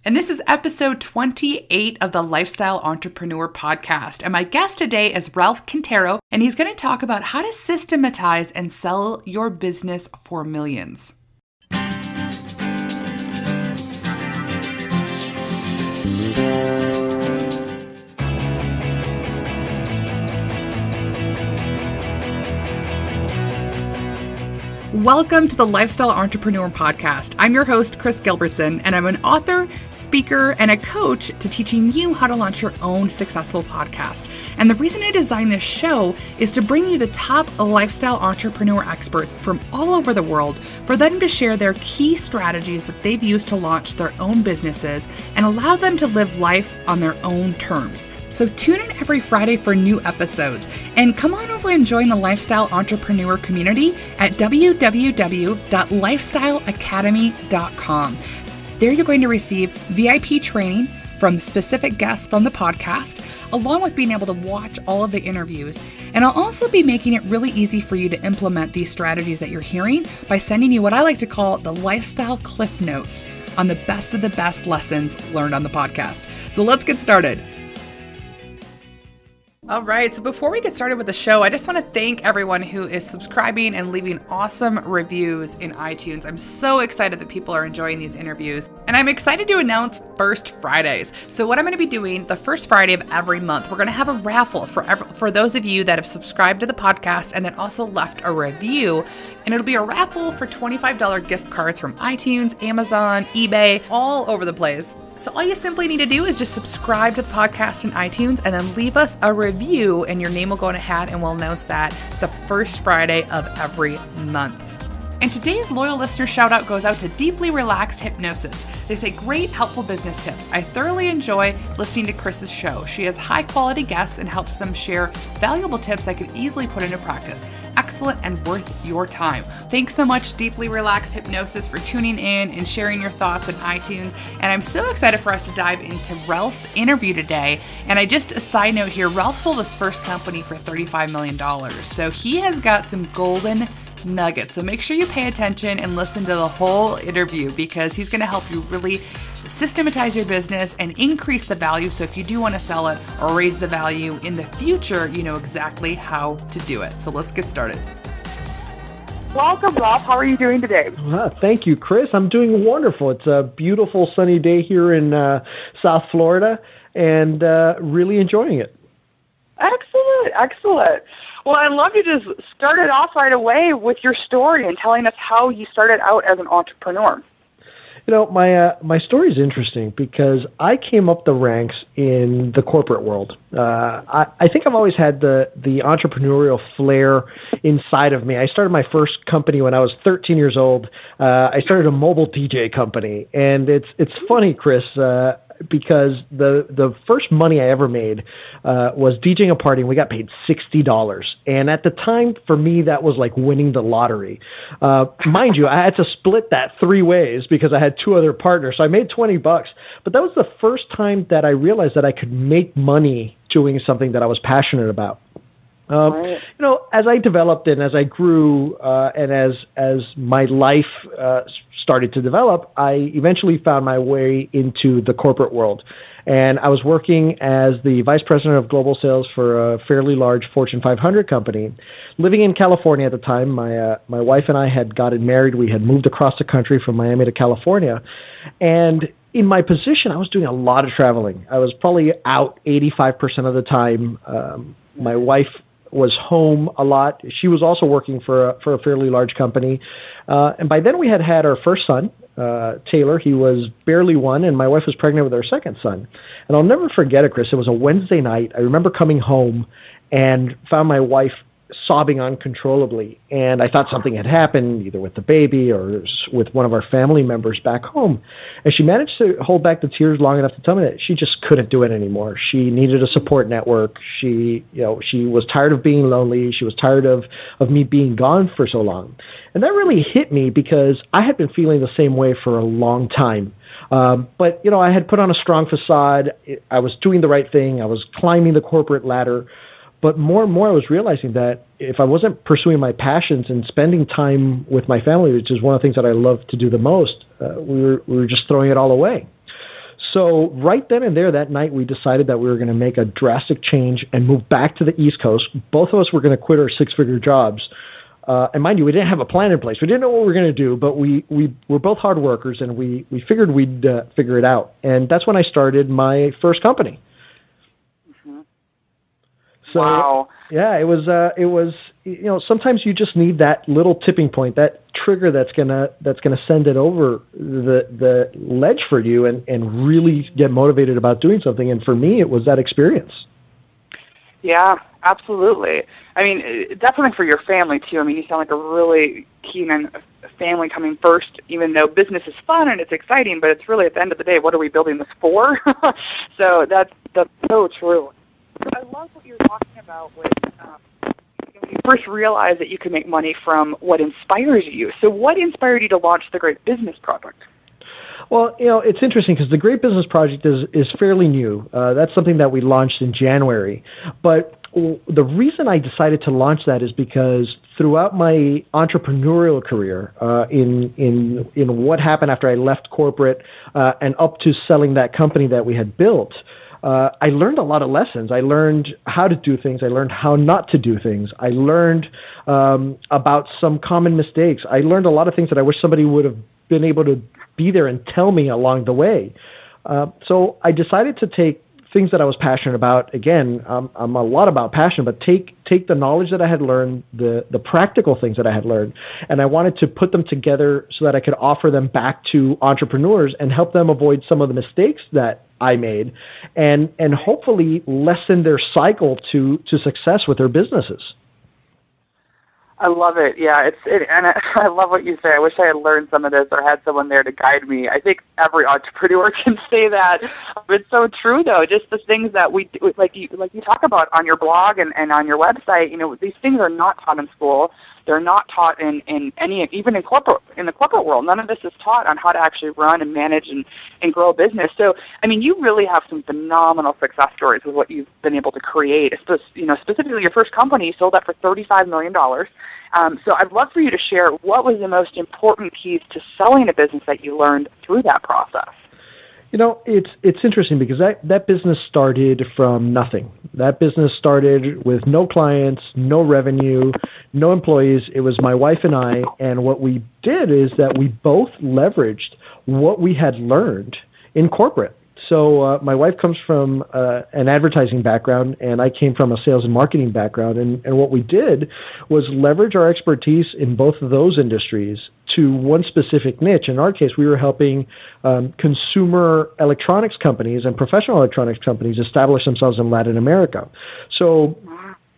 And this is episode 28 of the Lifestyle Entrepreneur Podcast. And my guest today is Ralph Quintero, and he's going to talk about how to systematize and sell your business for millions. Welcome to the Lifestyle Entrepreneur Podcast. I'm your host, Kris Gilbertson, and I'm an author, speaker, and a coach to teaching you how to launch your own successful podcast. And the reason I designed this show is to bring you the top lifestyle entrepreneur experts from all over the world for them to share their key strategies that they've used to launch their own businesses and allow them to live life on their own terms. So tune in every Friday for new episodes and come on over and join the Lifestyle Entrepreneur community at www.lifestyleacademy.com. There you're going to receive VIP training from specific guests from the podcast, along with being able to watch all of the interviews. And I'll also be making it really easy for you to implement these strategies that you're hearing by sending you what I like to call the Lifestyle Cliff Notes on the best lessons learned on the podcast. So let's get started. All right, so before we get started with the show, I just want to thank everyone who is subscribing and leaving awesome reviews in iTunes. I'm so excited that people are enjoying these interviews. And I'm excited to announce First Fridays. So what I'm going to be doing the first Friday of every month, we're going to have a raffle for those of you that have subscribed to the podcast and then also left a review. And it'll be a raffle for $25 gift cards from iTunes, Amazon, eBay, all over the place. So all you simply need to do is just subscribe to the podcast in iTunes and then leave us a review, and your name will go in a hat, and we'll announce that the first Friday of every month. And today's loyal listener shout out goes out to Deeply Relaxed Hypnosis. They say great, helpful business tips. I thoroughly enjoy listening to Kris's show. She has high quality guests and helps them share valuable tips I could easily put into practice. Excellent and worth your time. Thanks so much, Deeply Relaxed Hypnosis, for tuning in and sharing your thoughts on iTunes. And I'm so excited for us to dive into Ralph's interview today. And a side note here, Ralph sold his first company for $35 million. So he has got some golden nuggets. So make sure you pay attention and listen to the whole interview, because he's going to help you really systematize your business and increase the value. So if you do want to sell it or raise the value in the future, you know exactly how to do it. So let's get started. Welcome, Ralph. How are you doing today? Thank you, Kris. I'm doing wonderful. It's a beautiful sunny day here in South Florida, and really enjoying it. Excellent. Well, I'd love you to start it off right away with your story and telling us how you started out as an entrepreneur. You know, my story is interesting because I came up the ranks in the corporate world. I think I've always had the entrepreneurial flair inside of me. I started my first company when I was 13 years old. I started a mobile DJ company, and it's funny, Kris, because the first money I ever made was DJing a party, and we got paid $60. And at the time, for me, that was like winning the lottery. Mind you, I had to split that 3 ways because I had 2 other partners, so I made $20. But that was the first time that I realized that I could make money doing something that I was passionate about. Right. You know, as I developed and as I grew and as my life started to develop, I eventually found my way into the corporate world. And I was working as the vice president of global sales for a fairly large Fortune 500 company. Living in California at the time, my wife and I had gotten married. We had moved across the country from Miami to California. And in my position, I was doing a lot of traveling. I was probably out 85% of the time. My wife was home a lot. She was also working for a fairly large company. And by then we had our first son, Taylor. He was barely 1, and my wife was pregnant with our second son. And I'll never forget it, Kris. It was a Wednesday night. I remember coming home and found my wife sobbing uncontrollably. And I thought something had happened, either with the baby or with one of our family members back home. And she managed to hold back the tears long enough to tell me that she just couldn't do it anymore. She needed a support network. She was tired of being lonely. She was tired of me being gone for so long. And that really hit me because I had been feeling the same way for a long time. But, I had put on a strong facade. I was doing the right thing. I was climbing the corporate ladder. But more and more, I was realizing that if I wasn't pursuing my passions and spending time with my family, which is one of the things that I love to do the most, we were just throwing it all away. So right then and there that night, we decided that we were going to make a drastic change and move back to the East Coast. Both of us were going to quit our six-figure jobs. And mind you, we didn't have a plan in place. We didn't know what we were going to do, but we were both hard workers, and we figured we'd figure it out. And that's when I started my first company. Mm-hmm. So, wow. Yeah, it was, sometimes you just need that little tipping point, that trigger that's gonna send it over the ledge for you and really get motivated about doing something. And for me, it was that experience. Yeah, absolutely. I mean, definitely for your family, too. I mean, you sound like a really keen on family coming first, even though business is fun and it's exciting, but it's really, at the end of the day, what are we building this for? So that's so true. I love what you're talking about with when you first realized that you could make money from what inspires you. So what inspired you to launch the Great Business Project? Well, it's interesting because the Great Business Project is fairly new. That's something that we launched in January. But the reason I decided to launch that is because throughout my entrepreneurial career, in what happened after I left corporate and up to selling that company that we had built, I learned a lot of lessons. I learned how to do things. I learned how not to do things. I learned about some common mistakes. I learned a lot of things that I wish somebody would have been able to be there and tell me along the way. So I decided to take things that I was passionate about. Again, I'm a lot about passion, but take the knowledge that I had learned, the practical things that I had learned, and I wanted to put them together so that I could offer them back to entrepreneurs and help them avoid some of the mistakes that I made, and hopefully lessen their cycle to success with their businesses. I love it. Yeah, I love what you say. I wish I had learned some of this or had someone there to guide me. I think every entrepreneur can say that. It's so true, though. Just the things that we like you talk about on your blog and on your website. These things are not taught in school. They're not taught in any, even in the corporate world. None of this is taught on how to actually run and manage and grow a business. So, I mean, you really have some phenomenal success stories with what you've been able to create. Specifically, your first company, you sold that for $35 million. So I'd love for you to share what was the most important keys to selling a business that you learned through that process. It's interesting because that business started from nothing. That business started with no clients, no revenue, no employees. It was my wife and I, and what we did is that we both leveraged what we had learned in corporate. So my wife comes from an advertising background, and I came from a sales and marketing background. And what we did was leverage our expertise in both of those industries to one specific niche. In our case, we were helping consumer electronics companies and professional electronics companies establish themselves in Latin America. So,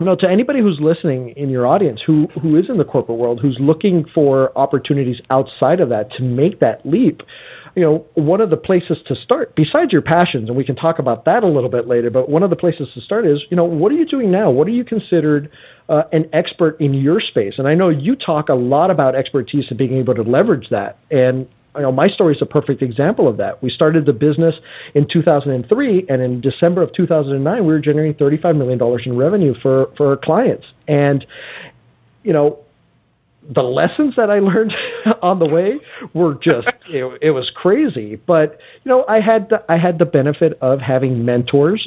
to anybody who's listening in your audience who is in the corporate world, who's looking for opportunities outside of that to make that leap, one of the places to start, besides your passions, and we can talk about that a little bit later, but one of the places to start is, what are you doing now? What are you considered an expert in your space? And I know you talk a lot about expertise and being able to leverage that. And my story is a perfect example of that. We started the business in 2003, and in December of 2009, we were generating $35 million in revenue for our clients. And, the lessons that I learned on the way were just, it was crazy. But, I had the benefit of having mentors,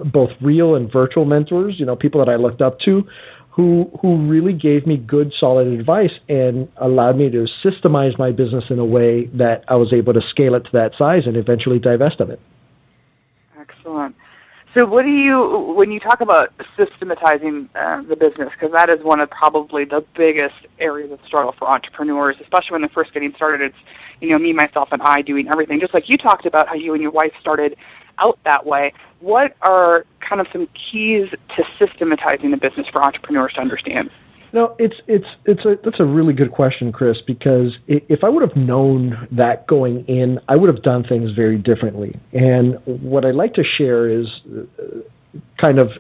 both real and virtual mentors, people that I looked up to, who really gave me good, solid advice and allowed me to systemize my business in a way that I was able to scale it to that size and eventually divest of it. Excellent. So when you talk about systematizing the business, because that is one of probably the biggest areas of struggle for entrepreneurs, especially when they're first getting started. It's, me, myself, and I doing everything. Just like you talked about how you and your wife started out that way. What are kind of some keys to systematizing the business for entrepreneurs to understand? That's a really good question, Kris, because if I would have known that going in, I would have done things very differently. And what I'd like to share is kind of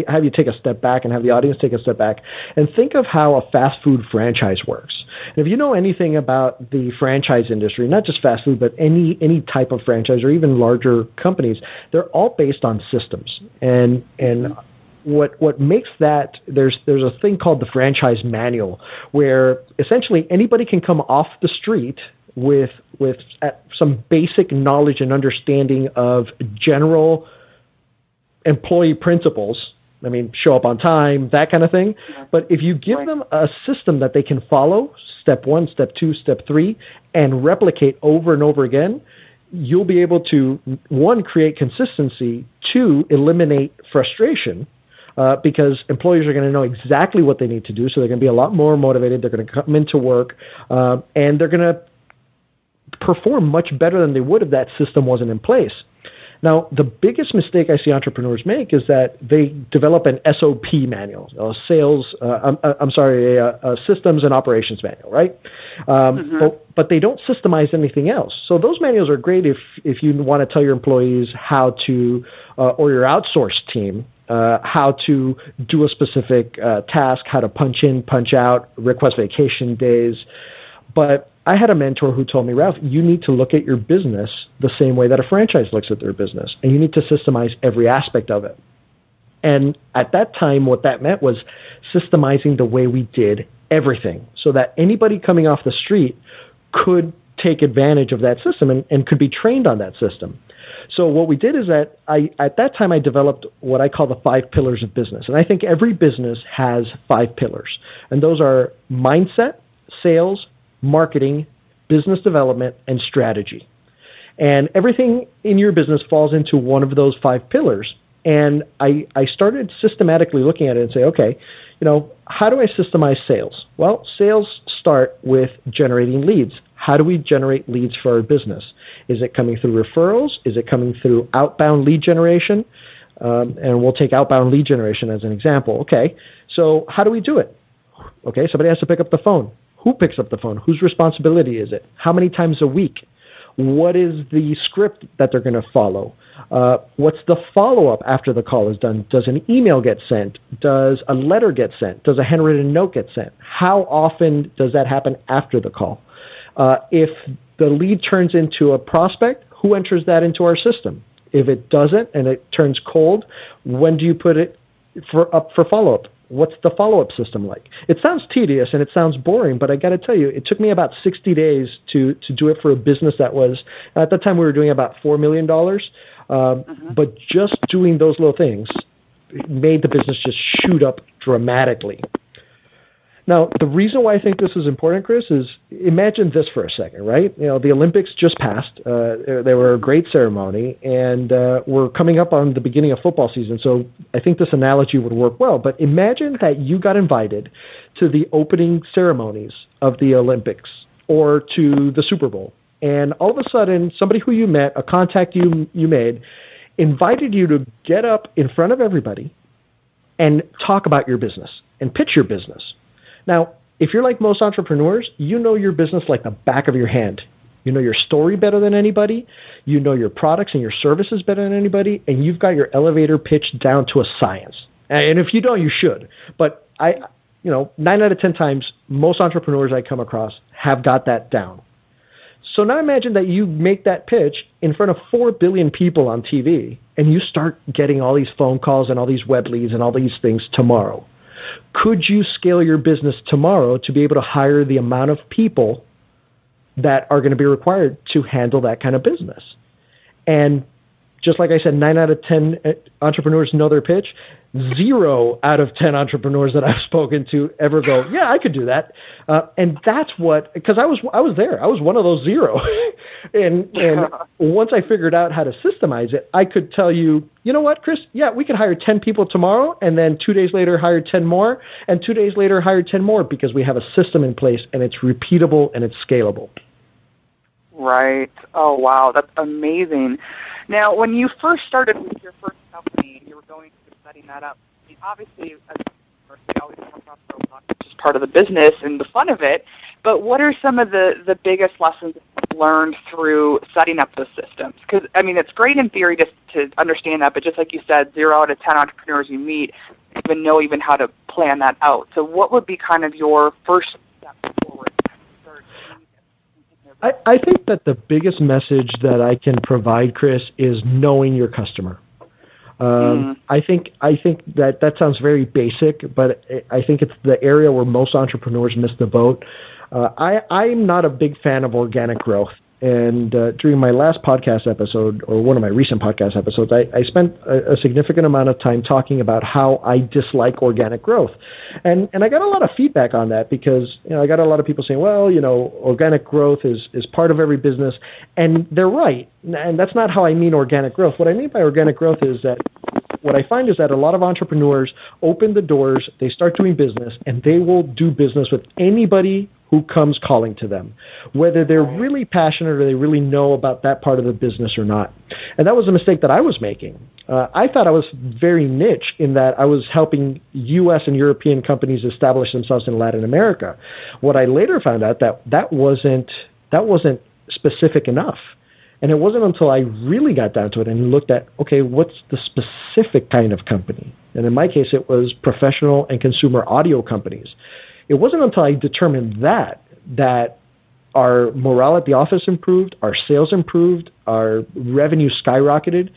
have you take a step back and have the audience take a step back and think of how a fast food franchise works. And if you know anything about the franchise industry, not just fast food, but any type of franchise or even larger companies, they're all based on systems. And what makes that, there's a thing called the franchise manual, where essentially anybody can come off the street with with some basic knowledge and understanding of general employee principles. I mean, show up on time, that kind of thing. But if you give them a system that they can follow, step 1, step 2, step 3, and replicate over and over again, you'll be able to, 1, create consistency, 2, eliminate frustration, because employees are going to know exactly what they need to do, so they're going to be a lot more motivated. They're going to come into work, and they're going to perform much better than they would if that system wasn't in place. Now, the biggest mistake I see entrepreneurs make is that they develop an SOP manual, a systems and operations manual, right? But they don't systemize anything else. So those manuals are great if you want to tell your employees how to, or your outsourced team, how to do a specific task, how to punch in, punch out, request vacation days. But I had a mentor who told me, Ralph, you need to look at your business the same way that a franchise looks at their business, and you need to systemize every aspect of it. And at that time, what that meant was systemizing the way we did everything so that anybody coming off the street could take advantage of that system and could be trained on that system. So what we did is that at that time I developed what I call the 5 pillars of business. And I think every business has 5 pillars. And those are mindset, sales, marketing, business development, and strategy. And everything in your business falls into one of those 5 pillars. And I started systematically looking at it and say, okay, how do I systemize sales? Well, sales start with generating leads. How do we generate leads for our business? Is it coming through referrals? Is it coming through outbound lead generation? And we'll take outbound lead generation as an example. Okay, so how do we do it? Okay, somebody has to pick up the phone. Who picks up the phone? Whose responsibility is it? How many times a week? What is the script that they're going to follow? What's the follow-up after the call is done? Does an email get sent? Does a letter get sent? Does a handwritten note get sent? How often does that happen after the call? If the lead turns into a prospect, who enters that into our system? If it doesn't and it turns cold, when do you put it up for follow-up? What's the follow-up system like? It sounds tedious and it sounds boring, but I got to tell you, it took me about 60 days to do it for a business that was, at that time we were doing about $4 million, but just doing those little things made the business just shoot up dramatically. Now, the reason why I think this is important, Kris, is imagine this for a second, right? The Olympics just passed. They were a great ceremony, and we're coming up on the beginning of football season, so I think this analogy would work well. But imagine that you got invited to the opening ceremonies of the Olympics or to the Super Bowl, and all of a sudden, somebody who you met, a contact you made, invited you to get up in front of everybody and talk about your business and pitch your business. Now, if you're like most entrepreneurs, you know your business like the back of your hand. You know your story better than anybody. You know your products and your services better than anybody, and you've got your elevator pitch down to a science. And if you don't, you should. But 9 out of 10 times, most entrepreneurs I come across have got that down. So now imagine that you make that pitch in front of 4 billion people on TV, and you start getting all these phone calls and all these web leads and all these things tomorrow. Could you scale your business tomorrow to be able to hire the amount of people that are going to be required to handle that kind of business? And just like I said, 9 out of 10 entrepreneurs know their pitch. 0 out of 10 entrepreneurs that I've spoken to ever go, yeah, I could do that. And that's because I was there. I was one of those 0. and once I figured out how to systemize it, I could tell you, you know what, Kris? Yeah, we could hire 10 people tomorrow, and then 2 days later hire 10 more, and 2 days later hire 10 more because we have a system in place, and it's repeatable and it's scalable. Right. Oh, wow. That's amazing. Now, when you first started with your first company, you were going through setting that up. I mean, obviously, as they always come across roadblocks, which is part of the business and the fun of it. But what are some of the biggest lessons you've learned through setting up those systems? Because, I mean, it's great in theory just to understand that, but just like you said, 0 out of 10 entrepreneurs you meet even know how to plan that out. So what would be kind of your first step forward? I think that the biggest message that I can provide, Kris, is knowing your customer. I think that sounds very basic, but I think it's the area where most entrepreneurs miss the boat. I'm not a big fan of organic growth, And during my last podcast episode, or one of my recent podcast episodes, I spent a significant amount of time talking about how I dislike organic growth. And I got a lot of feedback on that because I got a lot of people saying, well, organic growth is part of every business. And they're right. And that's not how I mean organic growth. What I mean by organic growth is that what I find is that a lot of entrepreneurs open the doors, they start doing business, and they will do business with anybody who comes calling to them, whether they're really passionate or they really know about that part of the business or not. And that was a mistake that I was making. I thought I was very niche in that I was helping U.S. and European companies establish themselves in Latin America. What I later found out that wasn't specific enough. And it wasn't until I really got down to it and looked at, okay, what's the specific kind of company? And in my case, it was professional and consumer audio companies. It wasn't until I determined that our morale at the office improved, our sales improved, our revenue skyrocketed,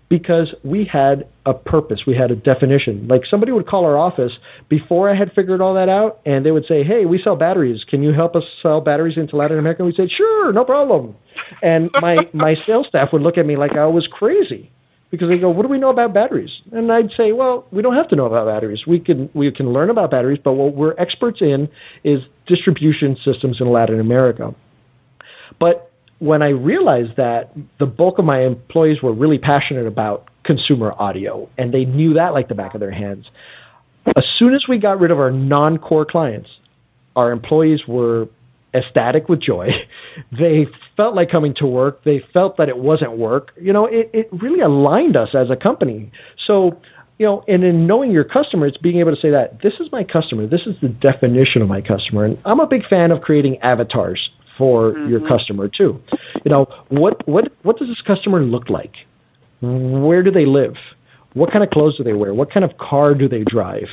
because we had a purpose, we had a definition. Like somebody would call our office before I had figured all that out, and they would say, hey, we sell batteries. Can you help us sell batteries into Latin America? And we'd say, sure, no problem. And my sales staff would look at me like I was crazy. Because they go, what do we know about batteries? And I'd say, well, we don't have to know about batteries. We can learn about batteries, but what we're experts in is distribution systems in Latin America. But when I realized that the bulk of my employees were really passionate about consumer audio, and they knew that like the back of their hands, as soon as we got rid of our non-core clients, our employees were ecstatic with joy. They felt like coming to work. They felt that it wasn't work. It really aligned us as a company. So, and in knowing your customer, it's being able to say that this is my customer. This is the definition of my customer. And I'm a big fan of creating avatars for your customer too. What does this customer look like? Where do they live? What kind of clothes do they wear? What kind of car do they drive?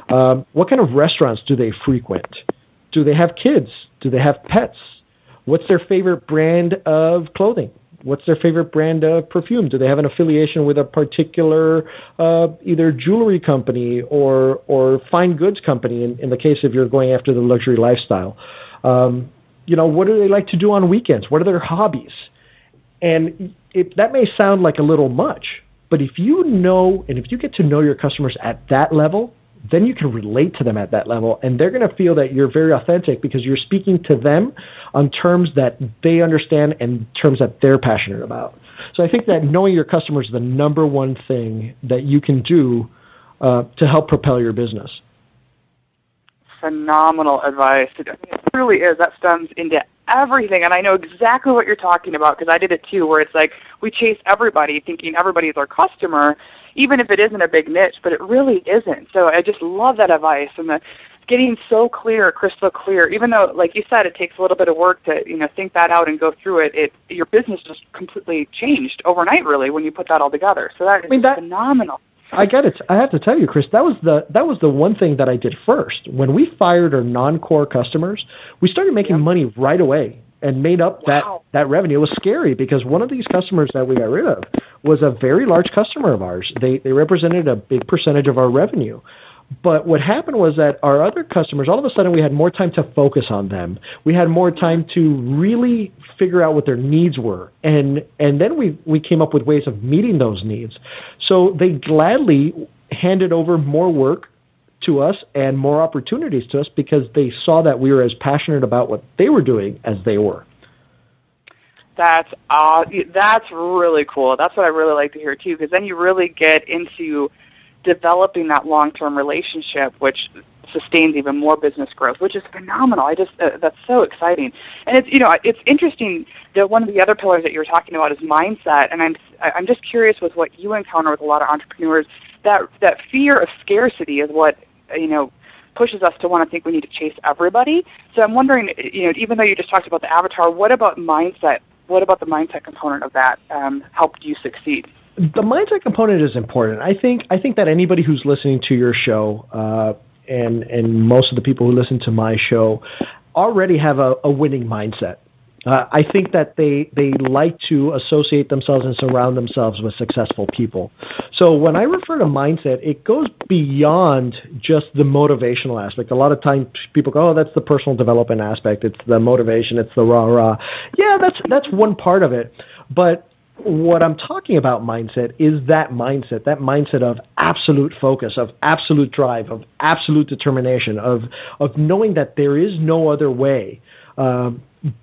What kind of restaurants do they frequent? Do they have kids? Do they have pets? What's their favorite brand of clothing? What's their favorite brand of perfume? Do they have an affiliation with a particular either jewelry company or fine goods company in the case if you're going after the luxury lifestyle? What do they like to do on weekends? What are their hobbies? And that may sound like a little much, but if you know and if you get to know your customers at that level, then you can relate to them at that level, and they're going to feel that you're very authentic because you're speaking to them on terms that they understand and terms that they're passionate about. So I think that knowing your customers is the number one thing that you can do to help propel your business. Phenomenal advice. It truly is. That stems into everything, and I know exactly what you're talking about because I did it too, where it's like we chase everybody thinking everybody is our customer, even if it isn't a big niche, but it really isn't. So I just love that advice and the getting so clear, crystal clear, even though, like you said, it takes a little bit of work to think that out and go through it. Your business just completely changed overnight, really, when you put that all together. So that is phenomenal. I get it. I have to tell you, Kris, that was the one thing that I did first. When we fired our non-core customers, we started making money right away and made up that revenue. It was scary because one of these customers that we got rid of was a very large customer of ours. They represented a big percentage of our revenue. But what happened was that our other customers, all of a sudden we had more time to focus on them. We had more time to really figure out what their needs were. And then we came up with ways of meeting those needs. So they gladly handed over more work to us and more opportunities to us because they saw that we were as passionate about what they were doing as they were. That's really cool. That's what I really like to hear too, because then you really get into developing that long-term relationship, which sustains even more business growth, which is phenomenal. That's so exciting. And it's interesting that one of the other pillars that you're talking about is mindset. And I'm just curious with what you encounter with a lot of entrepreneurs, that fear of scarcity is what pushes us to want to think we need to chase everybody. So I'm wondering, even though you just talked about the avatar, what about mindset? What about the mindset component of that helped you succeed? The mindset component is important. I think that anybody who's listening to your show, and most of the people who listen to my show, already have a winning mindset. I think that they like to associate themselves and surround themselves with successful people. So when I refer to mindset, it goes beyond just the motivational aspect. A lot of times people go, oh, that's the personal development aspect. It's the motivation. It's the rah-rah. Yeah, that's one part of it. But what I'm talking about mindset is that mindset of absolute focus, of absolute drive, of absolute determination, of knowing that there is no other way.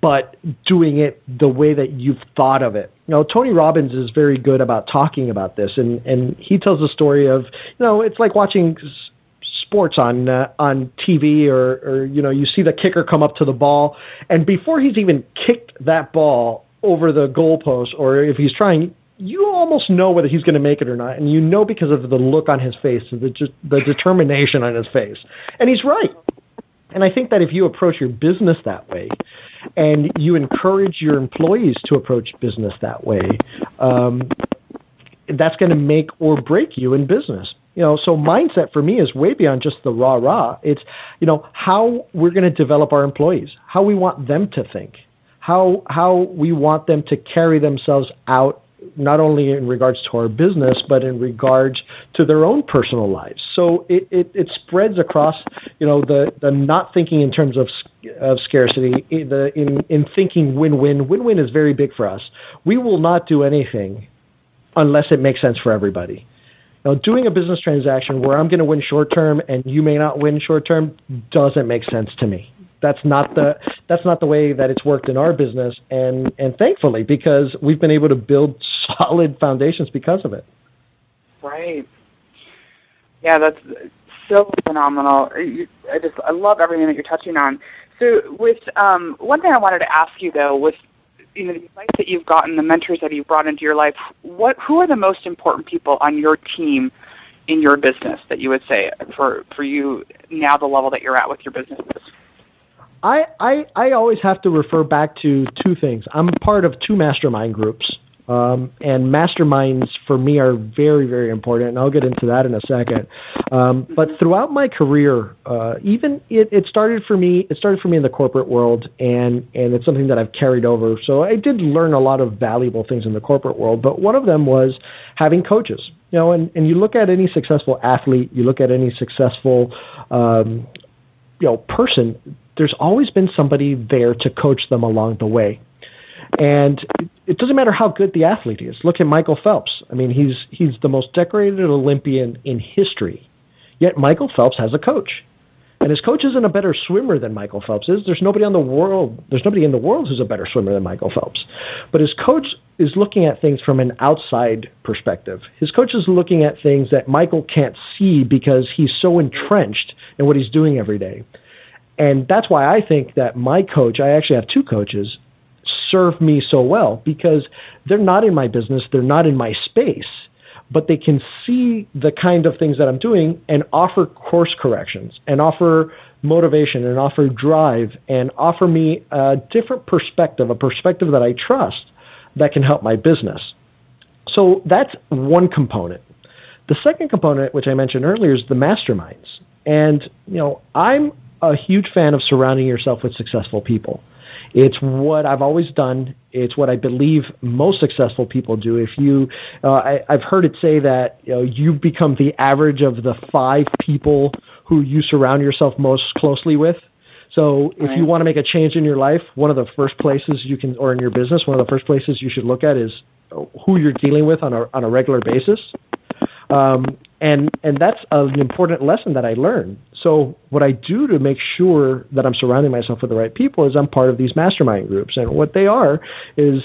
But doing it the way that you've thought of it. You know, Tony Robbins is very good about talking about this, and he tells the story of, it's like watching sports on TV, or you see the kicker come up to the ball, and before he's even kicked that ball over the goalpost, or if he's trying, you almost know whether he's going to make it or not, and because of the look on his face, the determination on his face, and he's right. And I think that if you approach your business that way, and you encourage your employees to approach business that way, that's going to make or break you in business. So mindset for me is way beyond just the rah-rah. It's, how we're going to develop our employees, how we want them to think, how we want them to carry themselves out, not only in regards to our business, but in regards to their own personal lives. So it spreads across, the not thinking in terms of scarcity, in thinking win-win. Win-win is very big for us. We will not do anything unless it makes sense for everybody. Now, doing a business transaction where I'm going to win short-term and you may not win short-term doesn't make sense to me. That's not the way that it's worked in our business, and thankfully, because we've been able to build solid foundations because of it. Right. Yeah, that's so phenomenal. I love everything that you're touching on. So with one thing I wanted to ask you, though, with the advice that you've gotten, the mentors that you've brought into your life, who are the most important people on your team in your business that you would say for you now, the level that you're at with your businesses? I always have to refer back to two things. I'm part of two mastermind groups, and masterminds for me are very, very important, and I'll get into that in a second. But throughout my career, even it started for me in the corporate world, and it's something that I've carried over. So I did learn a lot of valuable things in the corporate world, but one of them was having coaches. And you look at any successful athlete, you look at any successful person, there's always been somebody there to coach them along the way. And it doesn't matter how good the athlete is. Look at Michael Phelps. I mean, he's the most decorated Olympian in history. Yet Michael Phelps has a coach. And his coach isn't a better swimmer than Michael Phelps is. There's nobody in the world who's a better swimmer than Michael Phelps. But his coach is looking at things from an outside perspective. His coach is looking at things that Michael can't see because he's so entrenched in what he's doing every day. And that's why I think that my coach, I actually have two coaches, serve me so well, because they're not in my business, they're not in my space, but they can see the kind of things that I'm doing and offer course corrections and offer motivation and offer drive and offer me a different perspective, a perspective that I trust that can help my business. So that's one component. The second component, which I mentioned earlier, is the masterminds. And, I'm a huge fan of surrounding yourself with successful people. It's what I've always done. It's what I believe most successful people do. If I've heard it say that you become the average of the 5 people who you surround yourself most closely with. So if you want to make a change in your life, one of the first places you can, or in your business, one of the first places you should look at is who you're dealing with on a regular basis. And that's an important lesson that I learned. So what I do to make sure that I'm surrounding myself with the right people is I'm part of these mastermind groups. And what they are is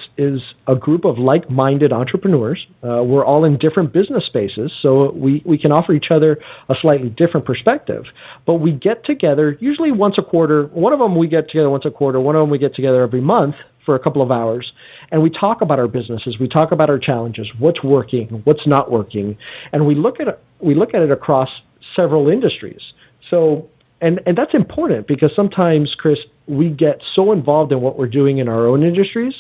a group of like-minded entrepreneurs. We're all in different business spaces, so we can offer each other a slightly different perspective. But we get together usually once a quarter. One of them we get together once a quarter. One of them we get together every month for a couple of hours, and we talk about our businesses, we talk about our challenges, what's working, what's not working, and we look at it across several industries. So, and that's important because sometimes, Kris, we get so involved in what we're doing in our own industries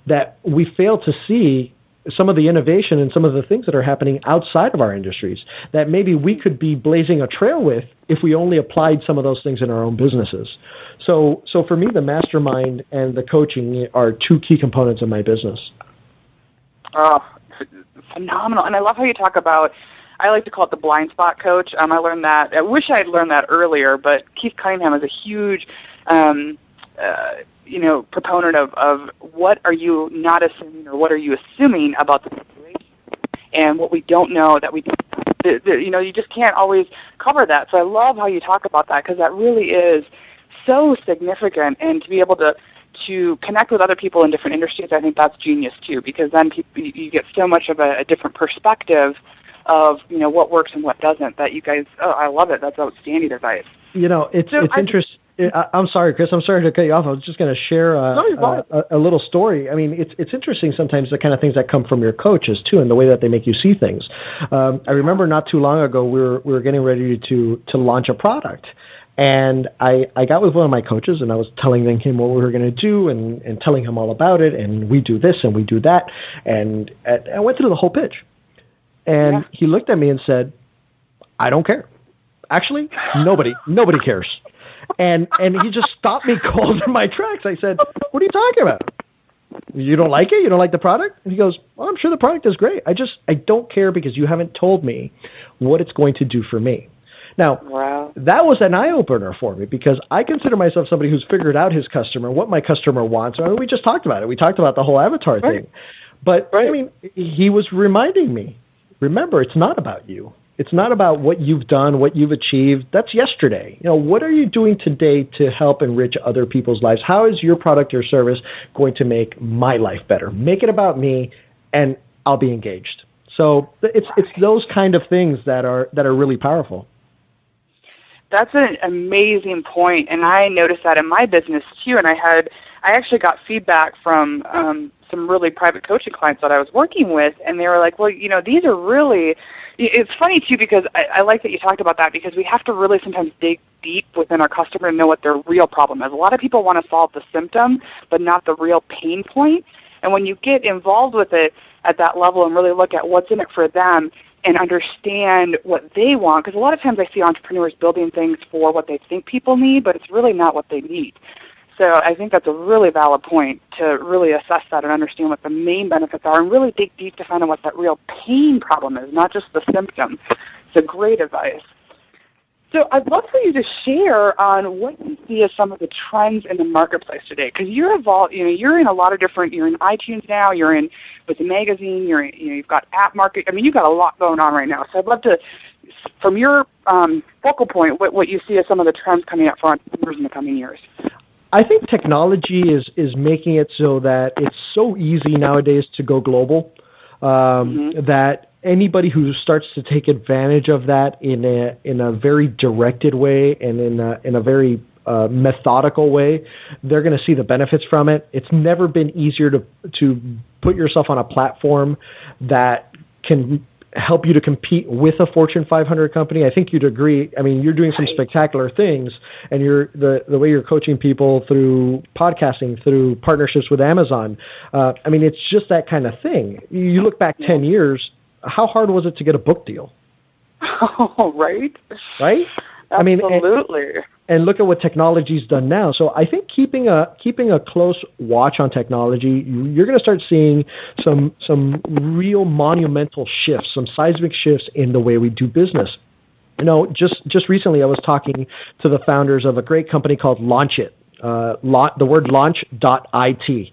that we fail to see some of the innovation and some of the things that are happening outside of our industries that maybe we could be blazing a trail with if we only applied some of those things in our own businesses. So for me, the mastermind and the coaching are two key components of my business. Oh, phenomenal. And I love how you talk about, I like to call it the blind spot coach. I learned that. I wish I had learned that earlier, but Keith Cunningham is a huge proponent of what are you not assuming or what are you assuming about the situation and what we don't know that we you just can't always cover that. So I love how you talk about that because that really is so significant, and to be able to connect with other people in different industries, I think that's genius too, because then you get so much of a different perspective of what works and what doesn't. That you guys, I love it. That's outstanding advice. It's interesting. I'm sorry, Kris. I'm sorry to cut you off. I was just going to share a little story. I mean, it's interesting sometimes the kind of things that come from your coaches too, and the way that they make you see things. I remember not too long ago we were getting ready to launch a product, and I got with one of my coaches and I was telling him what we were going to do and telling him all about it, and we do this and we do that, and I went through the whole pitch, and he looked at me and said, "I don't care. Actually, nobody cares." And he just stopped me cold in my tracks. I said, "What are you talking about? You don't like it? You don't like the product?" And he goes, "Well, I'm sure the product is great. I don't care because you haven't told me what it's going to do for me." Now, wow. That was an eye-opener for me because I consider myself somebody who's figured out his customer, what my customer wants. I mean, we just talked about it. We talked about the whole avatar thing. But, I mean, he was reminding me, remember, it's not about you. It's not about what you've done, what you've achieved. That's yesterday. What are you doing today to help enrich other people's lives? How is your product or service going to make my life better? Make it about me, and I'll be engaged. So it's those kind of things that are really powerful. That's an amazing point, and I noticed that in my business too. And I actually got feedback from some really private coaching clients that I was working with, and they were like, "Well, these are really." It's funny too because I like that you talked about that, because we have to really sometimes dig deep within our customer and know what their real problem is. A lot of people want to solve the symptom, but not the real pain point. And when you get involved with it at that level and really look at what's in it for them, and understand what they want, because a lot of times I see entrepreneurs building things for what they think people need, but it's really not what they need. So I think that's a really valid point to really assess that and understand what the main benefits are and really dig deep to find out what that real pain problem is, not just the symptom. It's a great advice. So I'd love for you to share on what you see as some of the trends in the marketplace today, because you're involved. You're in a lot of different. You're in iTunes now. You're in with the magazine. You've got app market. I mean, you've got a lot going on right now. So I'd love to, from your focal point, what you see as some of the trends coming up for entrepreneurs in the coming years. I think technology is making it so that it's so easy nowadays to go global that anybody who starts to take advantage of that in a very directed way and in a very methodical way, they're going to see the benefits from it. It's never been easier to put yourself on a platform that can help you to compete with a Fortune 500 company. I think you'd agree. I mean, you're doing some spectacular things, and the way you're coaching people through podcasting, through partnerships with Amazon. I mean, it's just that kind of thing. You look back 10 years. How hard was it to get a book deal? Oh, right. Right? Absolutely. And look at what technology's done now. So I think keeping a close watch on technology, you're going to start seeing some real monumental shifts, some seismic shifts in the way we do business. Just recently I was talking to the founders of a great company called Launchit. The word launch.it.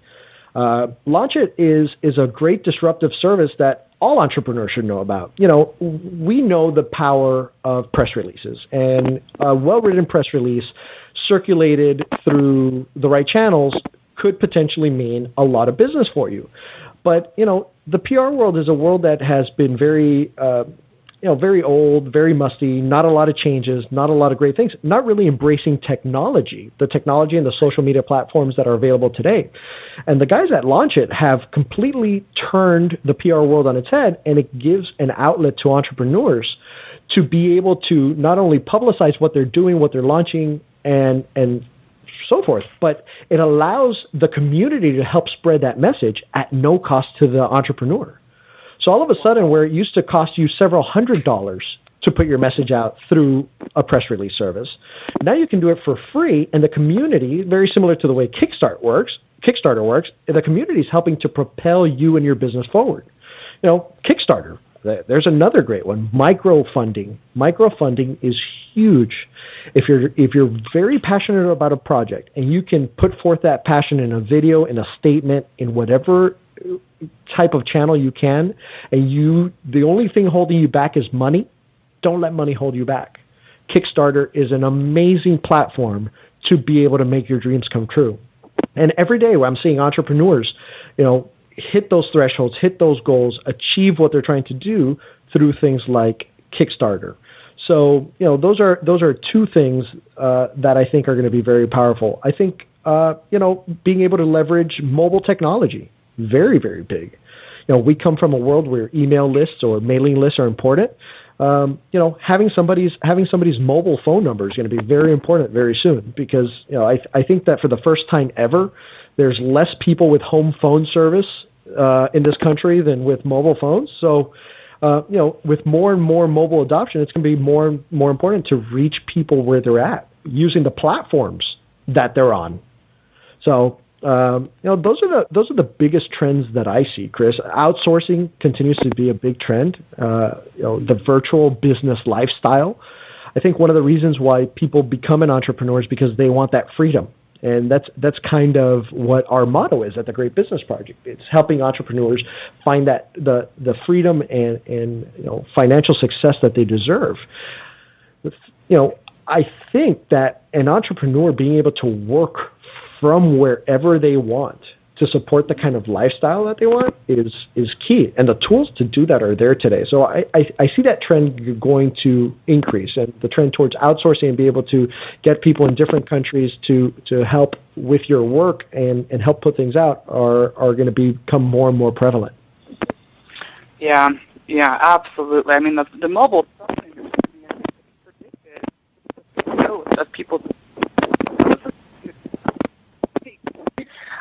Launchit is a great disruptive service that all entrepreneurs should know about. We know the power of press releases, and a well-written press release circulated through the right channels could potentially mean a lot of business for you. But, the PR world is a world that has been very very old, very musty, not a lot of changes, not a lot of great things, not really embracing technology, the technology and the social media platforms that are available today. And the guys at Launchit have completely turned the PR world on its head, and it gives an outlet to entrepreneurs to be able to not only publicize what they're doing, what they're launching, and so forth, but it allows the community to help spread that message at no cost to the entrepreneur. So all of a sudden, where it used to cost you several $100s to put your message out through a press release service, now you can do it for free, and the community, very similar to the way Kickstarter works, the community is helping to propel you and your business forward. Kickstarter, there's another great one, microfunding. Microfunding is huge. If you're very passionate about a project and you can put forth that passion in a video, in a statement, in whatever type of channel you can, and the only thing holding you back is money, don't let money hold you back. Kickstarter is an amazing platform to be able to make your dreams come true. And every day I'm seeing entrepreneurs, hit those thresholds, hit those goals, achieve what they're trying to do through things like Kickstarter. So, those are two things that I think are going to be very powerful. I think, being able to leverage mobile technology, very, very big. We come from a world where email lists or mailing lists are important. Having somebody's mobile phone number is going to be very important very soon, because I think that for the first time ever, there's less people with home phone service in this country than with mobile phones. So, with more and more mobile adoption, it's going to be more and more important to reach people where they're at using the platforms that they're on. So, those are the biggest trends that I see, Chris. Outsourcing continues to be a big trend. The virtual business lifestyle. I think one of the reasons why people become an entrepreneur is because they want that freedom, and that's kind of what our motto is at the Great Business Project. It's helping entrepreneurs find that the freedom and financial success that they deserve. I think that an entrepreneur being able to work from wherever they want to support the kind of lifestyle that they want is key. And the tools to do that are there today. So I see that trend going to increase, and the trend towards outsourcing and be able to get people in different countries to help with your work and help put things out are going to become more and more prevalent. Yeah, absolutely. I mean, the mobile predicted of people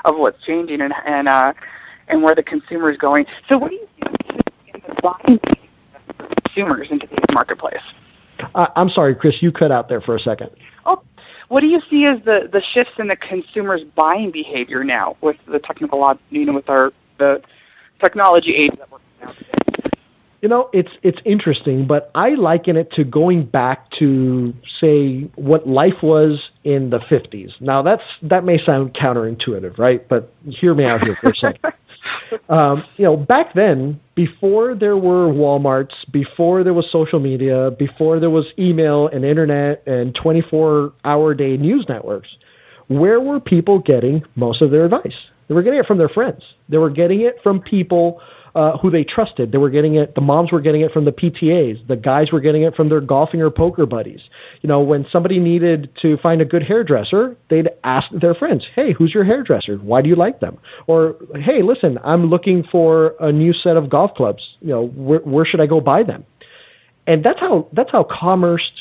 of what's changing and where the consumer is going. So what do you see in the buying of consumers into the marketplace? I'm sorry, Chris, you cut out there for a second. Oh, what do you see as the shifts in the consumer's buying behavior now with the technical, with the technology age that we're in now today? It's interesting, but I liken it to going back to, say, what life was in the 50s. Now, that may sound counterintuitive, right? But hear me out here for a second. Back then, before there were Walmarts, before there was social media, before there was email and internet and 24-hour-day news networks, where were people getting most of their advice? They were getting it from their friends. They were getting it from people who they trusted. They were getting it. The moms were getting it from the PTAs. The guys were getting it from their golfing or poker buddies. When somebody needed to find a good hairdresser, they'd ask their friends, "Hey, who's your hairdresser? Why do you like them?" Or, "Hey, listen, I'm looking for a new set of golf clubs. Where should I go buy them?" And that's how commerce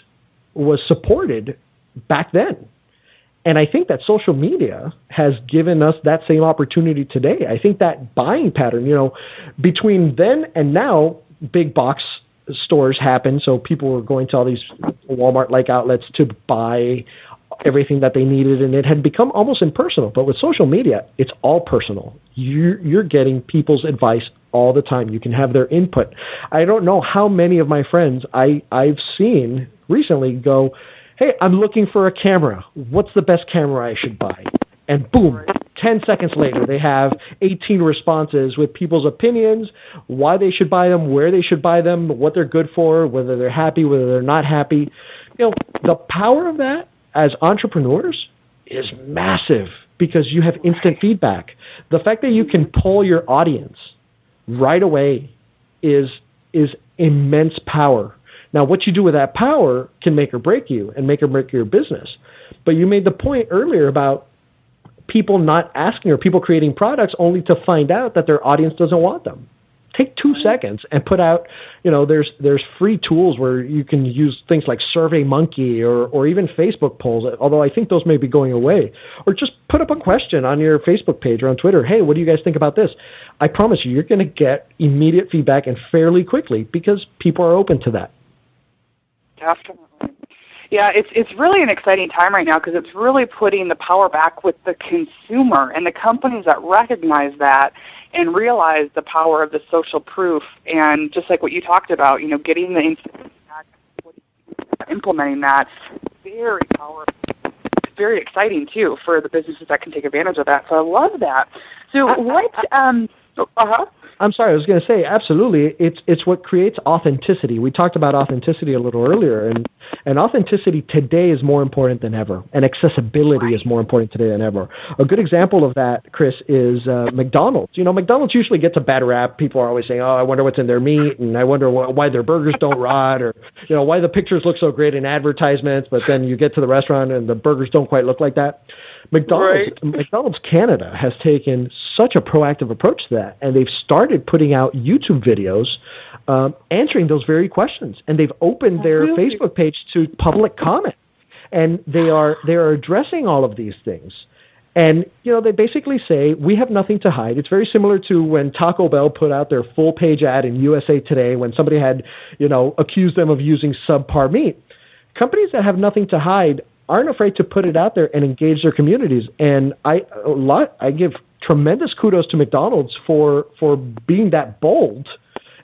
was supported back then. And I think that social media has given us that same opportunity today. I think that buying pattern, between then and now, big box stores happen. So people were going to all these Walmart-like outlets to buy everything that they needed, and it had become almost impersonal. But with social media, it's all personal. You're getting people's advice all the time. You can have their input. I don't know how many of my friends I've seen recently go, "Hey, I'm looking for a camera. What's the best camera I should buy?" And boom, 10 seconds later, they have 18 responses with people's opinions, why they should buy them, where they should buy them, what they're good for, whether they're happy, whether they're not happy. The power of that as entrepreneurs is massive because you have instant feedback. The fact that you can poll your audience right away is immense power. Now, what you do with that power can make or break you and make or break your business. But you made the point earlier about people not asking or people creating products only to find out that their audience doesn't want them. Take 2 seconds and put out, there's free tools where you can use things like SurveyMonkey or even Facebook polls, although I think those may be going away. Or just put up a question on your Facebook page or on Twitter. Hey, what do you guys think about this? I promise you're going to get immediate feedback and fairly quickly because people are open to that. Definitely. Yeah, it's really an exciting time right now because it's really putting the power back with the consumer and the companies that recognize that and realize the power of the social proof. And just like what you talked about, getting the instant feedback, implementing that, very powerful. It's very exciting too for the businesses that can take advantage of that. So I love that. So what? I'm sorry, I was going to say, absolutely, it's what creates authenticity. We talked about authenticity a little earlier, and authenticity today is more important than ever, and accessibility is more important today than ever. A good example of that, Kris, is McDonald's. McDonald's usually gets a bad rap. People are always saying, I wonder what's in their meat, and I wonder why their burgers don't rot, or why the pictures look so great in advertisements, but then you get to the restaurant and the burgers don't quite look like that. McDonald's Canada has taken such a proactive approach to that, and they've started putting out YouTube videos answering those very questions, and they've opened their Facebook page to public comment, and they are addressing all of these things. And they basically say we have nothing to hide. It's very similar to when Taco Bell put out their full page ad in USA Today when somebody had accused them of using subpar meat. Companies that have nothing to hide aren't afraid to put it out there and engage their communities. And I give tremendous kudos to McDonald's for being that bold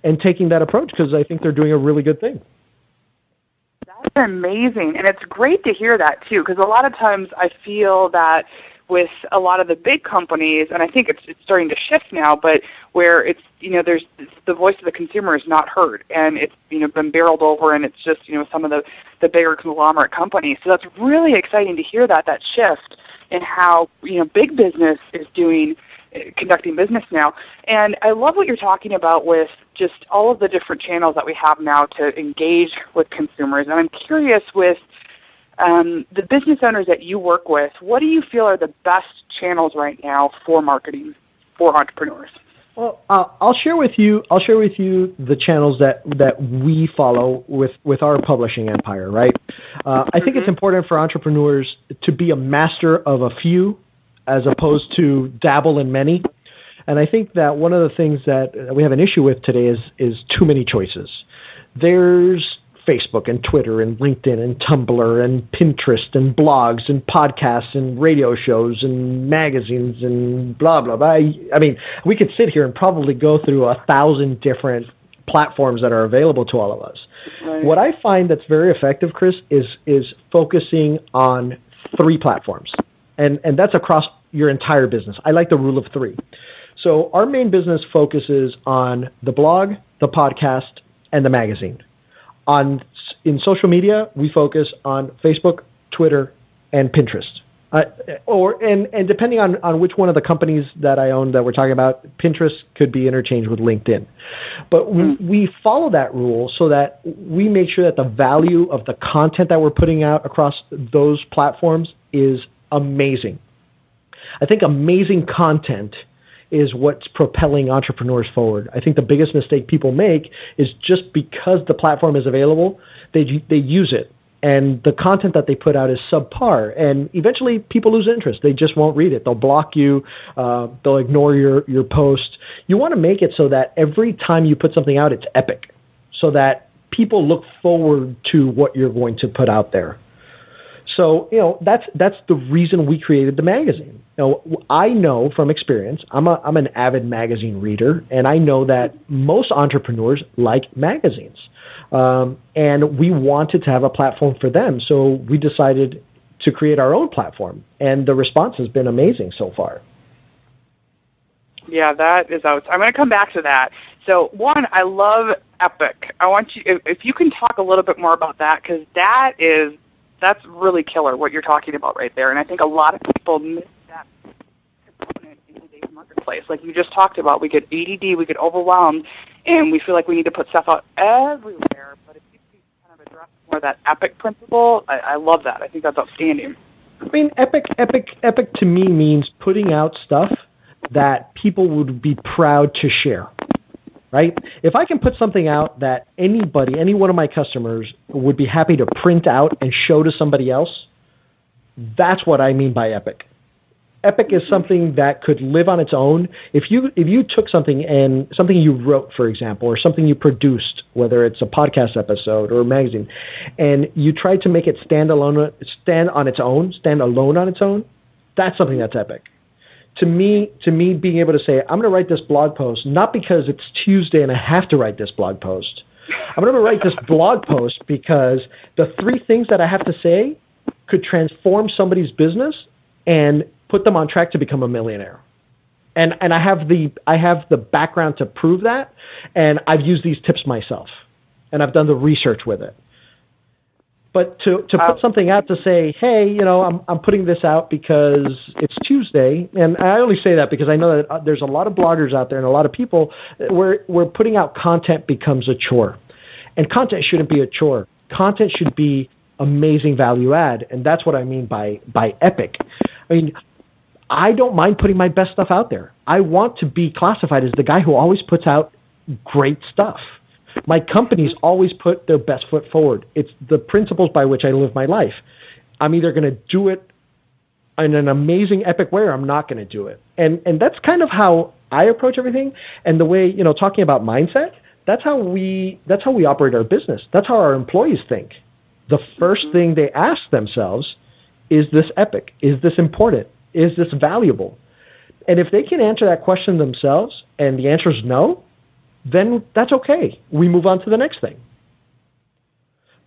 and taking that approach because I think they're doing a really good thing. That's amazing. And it's great to hear that too because a lot of times I feel that with a lot of the big companies, and I think it's starting to shift now, but where it's there's the voice of the consumer is not heard, and it's been barreled over, and it's just some of the bigger conglomerate companies. So that's really exciting to hear that shift in how big business is conducting business now. And I love what you're talking about with just all of the different channels that we have now to engage with consumers. And I'm curious with the business owners that you work with, what do you feel are the best channels right now for marketing for entrepreneurs? Well, I'll share with you the channels that we follow with our publishing empire, right? I think it's important for entrepreneurs to be a master of a few as opposed to dabble in many. And I think that one of the things that we have an issue with today is too many choices. There's Facebook and Twitter and LinkedIn and Tumblr and Pinterest and blogs and podcasts and radio shows and magazines and blah, blah, blah. I mean, we could sit here and probably go through 1,000 different platforms that are available to all of us. Right. What I find that's very effective, Kris, is focusing on 3 platforms. And that's across your entire business. I like the rule of 3. So our main business focuses on the blog, the podcast, and the magazine. In social media, we focus on Facebook, Twitter, and Pinterest. And depending on which one of the companies that I own that we're talking about, Pinterest could be interchanged with LinkedIn. But we follow that rule so that we make sure that the value of the content that we're putting out across those platforms is amazing. I think amazing content is what's propelling entrepreneurs forward. I think the biggest mistake people make is just because the platform is available, they use it. And the content that they put out is subpar. And eventually people lose interest. They just won't read it. They'll block you. They'll ignore your post. You want to make it so that every time you put something out, it's epic. So that people look forward to what you're going to put out there. So, that's the reason we created the magazine. I know from experience, I'm an avid magazine reader, and I know that most entrepreneurs like magazines. And we wanted to have a platform for them, so we decided to create our own platform, and the response has been amazing so far. Yeah, that is out. I'm going to come back to that. So, one, I love Epic. I want you, if you can talk a little bit more about that, because that's really killer, what you're talking about right there. And I think a lot of people miss that component in today's marketplace. Like you just talked about, we get ADD, we get overwhelmed, and we feel like we need to put stuff out everywhere. But if you can kind of address more of that EPIC principle, I love that. I think that's outstanding. I mean, EPIC to me means putting out stuff that people would be proud to share. right? If I can put something out that anybody, any one of my customers would be happy to print out and show to somebody else, that's what I mean by epic. Epic is something that could live on its own. If you took something and something you wrote, for example, or something you produced, whether it's a podcast episode or a magazine, and you tried to make it stand alone on its own, that's something that's epic. To me, being able to say, I'm going to write this blog post, not because it's Tuesday and I have to write this blog post. I'm going to write this blog post because the 3 things that I have to say could transform somebody's business and put them on track to become a millionaire. And I have the background to prove that, and I've used these tips myself, and I've done the research with it. But to put something out to say, hey, I'm putting this out because it's Tuesday, and I only say that because I know that there's a lot of bloggers out there and a lot of people where putting out content becomes a chore. And content shouldn't be a chore. Content should be amazing value add, and that's what I mean by epic. I mean, I don't mind putting my best stuff out there. I want to be classified as the guy who always puts out great stuff. My companies always put their best foot forward. It's the principles by which I live my life. I'm either going to do it in an amazing, epic way, or I'm not going to do it. And that's kind of how I approach everything. And the way, talking about mindset, that's how we operate our business. That's how our employees think. The first thing they ask themselves, is this epic? Is this important? Is this valuable? And if they can answer that question themselves and the answer is no, then that's okay. We move on to the next thing.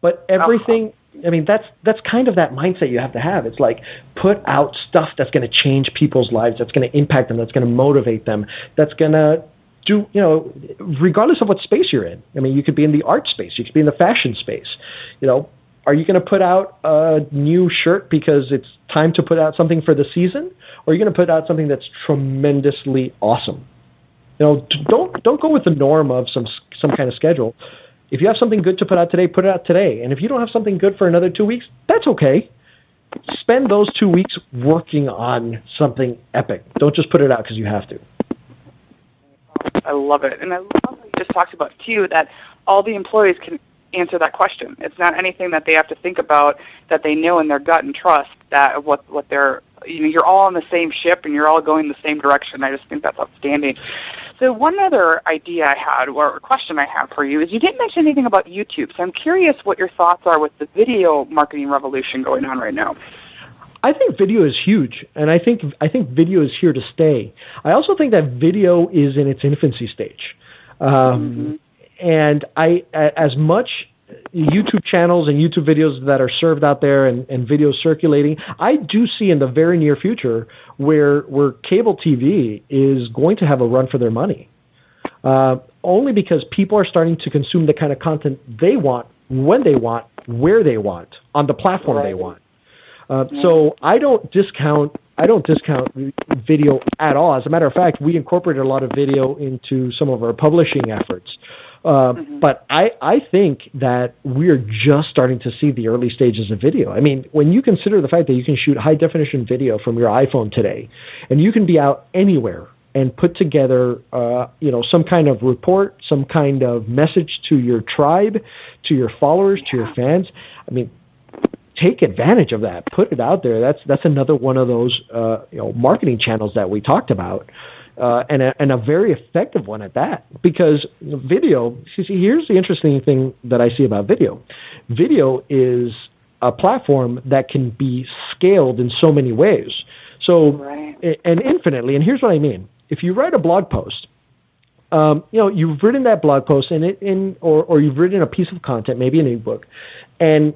But everything, I mean, that's kind of that mindset you have to have. It's like, put out stuff that's going to change people's lives, that's going to impact them, that's going to motivate them, that's going to do, regardless of what space you're in. I mean, you could be in the art space, you could be in the fashion space. Are you going to put out a new shirt because it's time to put out something for the season? Or are you going to put out something that's tremendously awesome? Don't go with the norm of some kind of schedule. If you have something good to put out today, put it out today. And if you don't have something good for another 2 weeks, that's okay. Spend those 2 weeks working on something epic. Don't just put it out because you have to. I love it. And I love how you just talked about, too, that all the employees can answer that question. It's not anything that they have to think about, that they know in their gut and trust that what they're, you're all on the same ship and you're all going the same direction. I just think that's outstanding. So one other idea I had, or question I have for you, is you didn't mention anything about YouTube. So I'm curious what your thoughts are with the video marketing revolution going on right now. I think video is huge, and I think video is here to stay. I also think that video is in its infancy stage. And as much YouTube channels and YouTube videos that are served out there and videos circulating, I do see in the very near future where cable TV is going to have a run for their money. Only because people are starting to consume the kind of content they want, when they want, where they want, on the platform they want. So I don't discount video at all. As a matter of fact, we incorporate a lot of video into some of our publishing efforts. But I think that we're just starting to see the early stages of video. I mean, when you consider the fact that you can shoot high-definition video from your iPhone today, and you can be out anywhere and put together, some kind of report, some kind of message to your tribe, to your followers, to your fans. I mean, take advantage of that. Put it out there. That's another one of those marketing channels that we talked about, and a very effective one at that. Because video, here's the interesting thing that I see about video. Video is a platform that can be scaled in so many ways. So, and infinitely. And here's what I mean. If you write a blog post, you've written that blog post or you've written a piece of content, maybe an ebook, and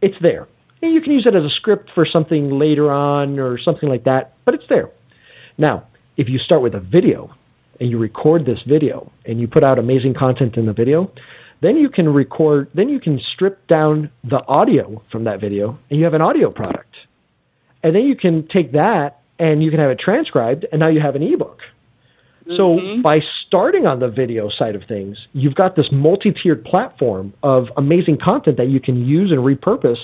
it's there. And you can use it as a script for something later on or something like that, but it's there. Now, if you start with a video and you record this video and you put out amazing content in the video, then you can strip down the audio from that video and you have an audio product. And then you can take that and you can have it transcribed and now you have an ebook. So by starting on the video side of things, you've got this multi-tiered platform of amazing content that you can use and repurpose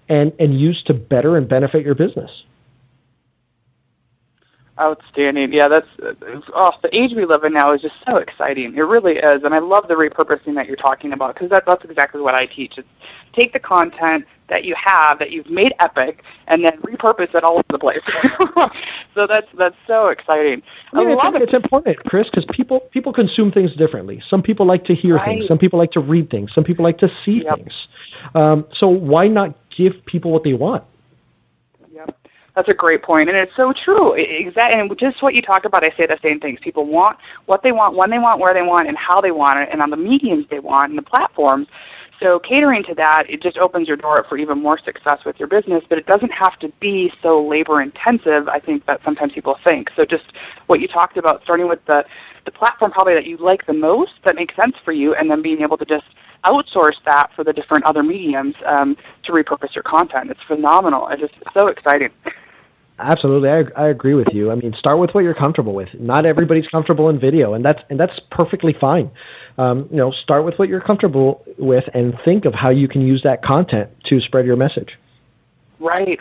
and use to better and benefit your business. Outstanding. Yeah, the age we live in now is just so exciting. It really is, and I love the repurposing that you're talking about, because that's exactly what I teach. It's take the content that you have, that you've made epic, and then repurpose it all over the place. So that's so exciting. Yeah, it's important, Kris, because people consume things differently. Some people like to hear things. Some people like to read things. Some people like to see things. So why not give people what they want? That's a great point, and it's so true. Exactly, and just what you talked about, I say the same things. People want what they want, when they want, where they want, and how they want it, and on the mediums they want, and the platforms. So catering to that, it just opens your door up for even more success with your business, but it doesn't have to be so labor-intensive, I think, that sometimes people think. So just what you talked about, starting with the platform probably that you like the most, that makes sense for you, and then being able to just outsource that for the different other mediums to repurpose your content. It's phenomenal. It's just so exciting. Absolutely, I agree with you. I mean, start with what you're comfortable with. Not everybody's comfortable in video, and that's perfectly fine. Start with what you're comfortable with, and think of how you can use that content to spread your message. Right,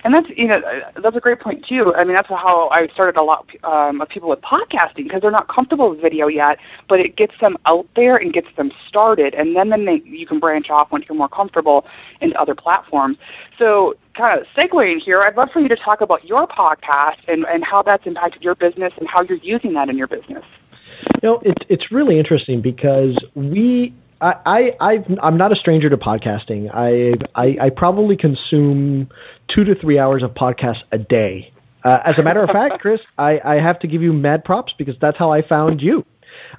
and that's a great point too. I mean, that's how I started a lot of people with podcasting, because they're not comfortable with video yet, but it gets them out there and gets them started, and then you can branch off once you're more comfortable into other platforms. So, kind of segueing here, I'd love for you to talk about your podcast and how that's impacted your business and how you're using that in your business. It's really interesting, because I'm not a stranger to podcasting. I probably consume 2 to 3 hours of podcasts a day. As a matter of fact, Kris, I have to give you mad props, because that's how I found you.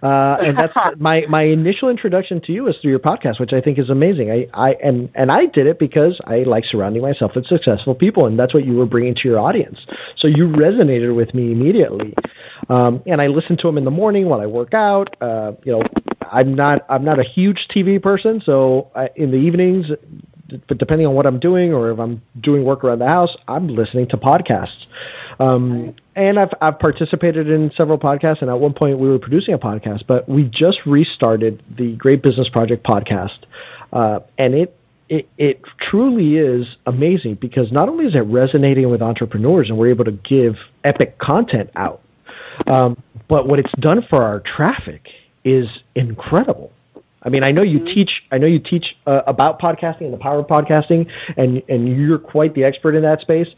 And that's my initial introduction to you is through your podcast, which I think is amazing. I did it because I like surrounding myself with successful people, and that's what you were bringing to your audience. So you resonated with me immediately, and I listen to them in the morning while I work out. I'm not a huge TV person, so in the evenings, but depending on what I'm doing, or if I'm doing work around the house, I'm listening to podcasts. And I've participated in several podcasts, and at one point we were producing a podcast, but we just restarted the Great Business Project podcast, and it truly is amazing, because not only is it resonating with entrepreneurs and we're able to give epic content out, but what it's done for our traffic is incredible. I mean, I know you teach about podcasting and the power of podcasting, and you're quite the expert in that space.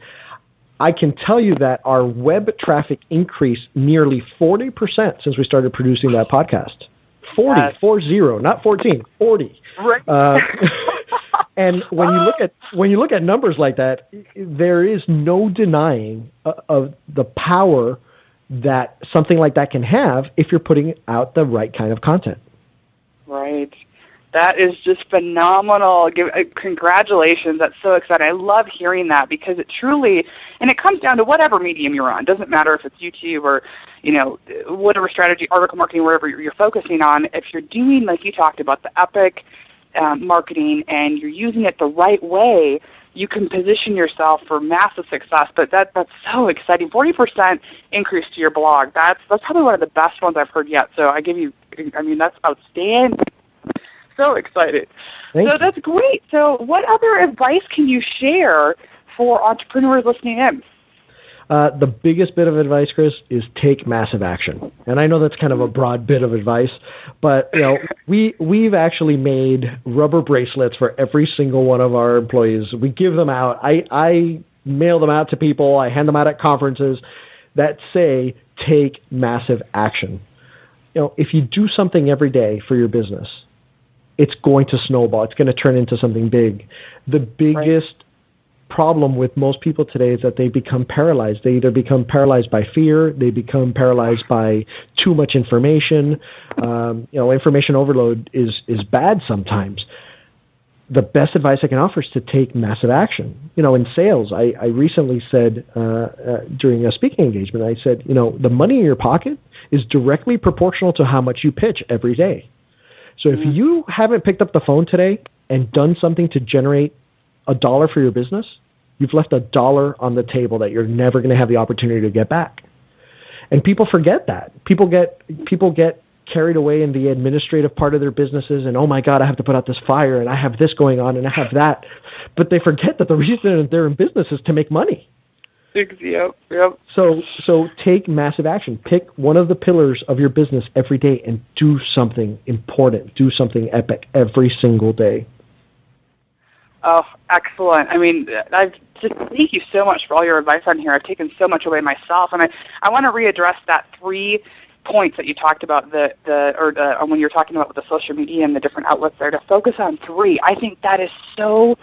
I can tell you that our web traffic increased nearly 40% since we started producing that podcast. 40, not 14, 40. Right. And when you look at numbers like that, there is no denying of the power that something like that can have if you're putting out the right kind of content. Right. That is just phenomenal. Congratulations. That's so exciting. I love hearing that, because it truly, and it comes down to whatever medium you're on. It doesn't matter if it's YouTube or, whatever strategy, article marketing, wherever you're focusing on. If you're doing, like you talked about, the epic marketing, and you're using it the right way, you can position yourself for massive success. But that's so exciting. 40% increase to your blog. That's probably one of the best ones I've heard yet. So that's outstanding. So excited. So that's great. So what other advice can you share for entrepreneurs listening in? The biggest bit of advice, Kris, is take massive action. And I know that's kind of a broad bit of advice, but we've actually made rubber bracelets for every single one of our employees. We give them out. I mail them out to people. I hand them out at conferences that say, take massive action. If you do something every day for your business, it's going to snowball. It's going to turn into something big. The biggest problem with most people today is that they become paralyzed. They either become paralyzed by fear, they become paralyzed by too much information. Information overload is bad sometimes. The best advice I can offer is to take massive action. In sales, I recently said during a speaking engagement, I said, the money in your pocket is directly proportional to how much you pitch every day. So if you haven't picked up the phone today and done something to generate $1 for your business, you've left $1 on the table that you're never going to have the opportunity to get back. And people forget that. People get carried away in the administrative part of their businesses, and oh my God, I have to put out this fire, and I have this going on, and I have that. But they forget that the reason they're in business is to make money. Yep. So take massive action. Pick one of the pillars of your business every day and do something important. Do something epic every single day. Oh, excellent. I mean, I've just thank you so much for all your advice on here. I've taken so much away myself, and I want to readdress that 3 points that you talked about when you're talking about the social media and the different outlets there, to focus on 3. I think that is so